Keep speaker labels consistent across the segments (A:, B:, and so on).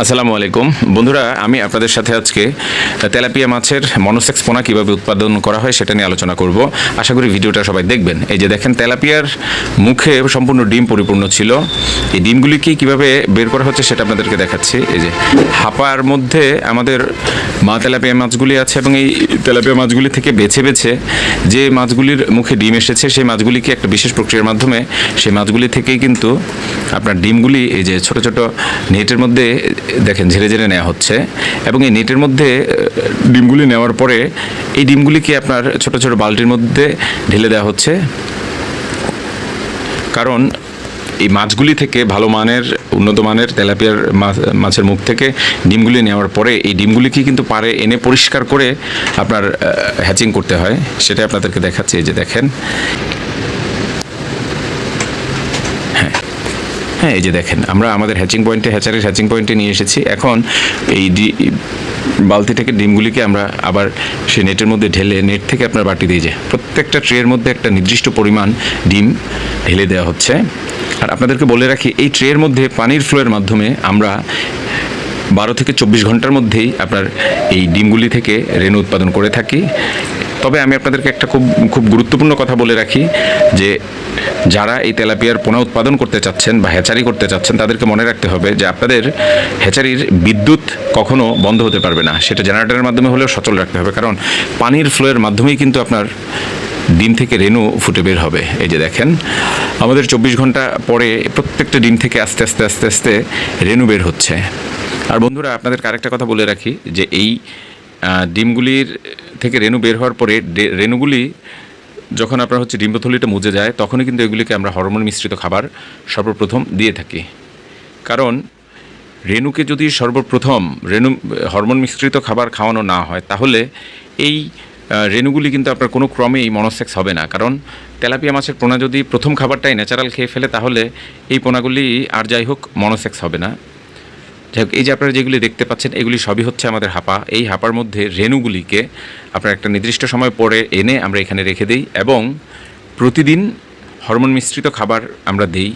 A: আসসালামু আলাইকুম বন্ধুরা, আমি আপনাদের সাথে আজকে তেলাপিয়া মাছের মনোসেক্স পোনা কীভাবে উৎপাদন করা হয় সেটা নিয়ে আলোচনা করব। আশা করি ভিডিওটা সবাই দেখবেন। এই যে দেখেন, তেলাপিয়ার মুখে সম্পূর্ণ ডিম পরিপূর্ণ ছিল। এই ডিমগুলিকে কীভাবে বের করা হচ্ছে সেটা আপনাদেরকে দেখাচ্ছি। এই যে হাপার মধ্যে আমাদের মা তেলাপিয়া মাছগুলি আছে এবং এই তেলাপিয়া মাছগুলি থেকে বেছে বেছে যে মাছগুলির মুখে ডিম এসেছে সেই মাছগুলিকে একটা বিশেষ প্রক্রিয়ার মাধ্যমে সেই মাছগুলি থেকেই কিন্তু আপনার ডিমগুলি এই যে ছোট ছোট নেটের মধ্যে দেখেন ঝেড়ে ঝেড়ে নেওয়া হচ্ছে এবং এই নেটের মধ্যে ডিমগুলি নেওয়ার পরে এই ডিমগুলিকে আপনার ছোট ছোট বালতির মধ্যে ঢেলে দেওয়া হচ্ছে। কারণ এই মাছগুলি থেকে ভালো মানের উন্নত মানের তেলাপিয়ার মাছের মুখ থেকে ডিমগুলি নেওয়ার পরে এই ডিমগুলিকে কিন্তু পাড়ে এনে পরিষ্কার করে আপনার হ্যাচিং করতে হয়। সেটা আপনাদেরকে দেখাচ্ছি। এই যে দেখেন, হ্যাঁ এই যে দেখেন, আমরা আমাদের হ্যাচারির হ্যাচিং পয়েন্টে নিয়ে এসেছি। এখন এই বালতি থেকে ডিমগুলিকে আমরা আবার সেই নেটের মধ্যে ঢেলে নেট থেকে আপনার বাটি দিয়ে যায় প্রত্যেকটা ট্রের মধ্যে একটা নির্দিষ্ট পরিমাণ ডিম ঢেলে দেওয়া হচ্ছে। আর আপনাদেরকে বলে রাখি, এই ট্রের মধ্যে পানির ফ্লোয়ের মাধ্যমে আমরা 12 থেকে 24 ঘন্টার মধ্যেই আপনার এই ডিমগুলি থেকে রেণু উৎপাদন করে থাকি। তবে আমি আপনাদেরকে একটা খুব গুরুত্বপূর্ণ কথা বলে রাখি যে যারা এই তেলাপিয়ার পোনা উৎপাদন করতে চাচ্ছেন বা হ্যাচারি করতে চাচ্ছেন তাদেরকে মনে রাখতে হবে যে আপনাদের হ্যাচারির বিদ্যুৎ কখনো বন্ধ হতে পারবে না। সেটা জেনারেটরের মাধ্যমে হলেও সচল রাখতে হবে, কারণ পানির ফ্লোয়ের মাধ্যমেই কিন্তু আপনার ডিম থেকে রেণু ফুটে বের হবে। এই যে দেখেন, আমাদের 24 ঘন্টা পরে প্রত্যেকটা ডিম থেকে আস্তে আস্তে আস্তে আস্তে রেণু বের হচ্ছে। আর বন্ধুরা, আপনাদেরকে আরেকটা কথা বলে রাখি যে এই ডিমগুলির থেকে রেণু বের হওয়ার পরে রেণুগুলি যখন আপনার ডিম্বথলিটা মুজে যায় তখনই কিন্তু এগুলিকে আমরা হরমোন মিশ্রিত খাবার সর্বপ্রথম দিয়ে থাকি। কারণ রেণুকে যদি সর্বপ্রথম হরমোন মিশ্রিত খাবার খাওয়ানো না হয় তাহলে এই রেণুগুলি কিন্তু আপনার কোনো ক্রমেই মনোসেক্স হবে না। কারণ তেলাপিয়া মাছের পোনা যদি প্রথম খাবারটাই ন্যাচারাল খেয়ে ফেলে তাহলে এই পোনাগুলি আর যাই হোক মনোসেক্স হবে না। যাই হোক, এই যে আপনারা যেগুলি দেখতে পাচ্ছেন এগুলি সবই হচ্ছে আমাদের হাপা। এই হাপার মধ্যে রেণুগুলিকে আপনার একটা নির্দিষ্ট সময় পরে এনে আমরা এখানে রেখে দিই এবং প্রতিদিন হরমোন মিশ্রিত খাবার আমরা দিই।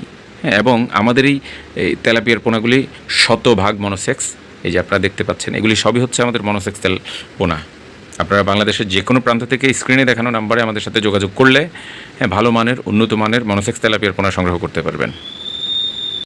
A: এবং আমাদের এই তেলাপিয়ার পোনাগুলি 100% মনোসেক্স। এই যে আপনারা দেখতে পাচ্ছেন এগুলি সবই হচ্ছে আমাদের মনোসেক্স তেল পোনা। আপনারা বাংলাদেশের যে কোনো প্রান্ত থেকে স্ক্রিনে দেখানো নাম্বারে আমাদের সাথে যোগাযোগ করলে ভালো মানের উন্নত মানের মনোসেক্স তেলাপিয়ার পোনা সংগ্রহ করতে পারবেন।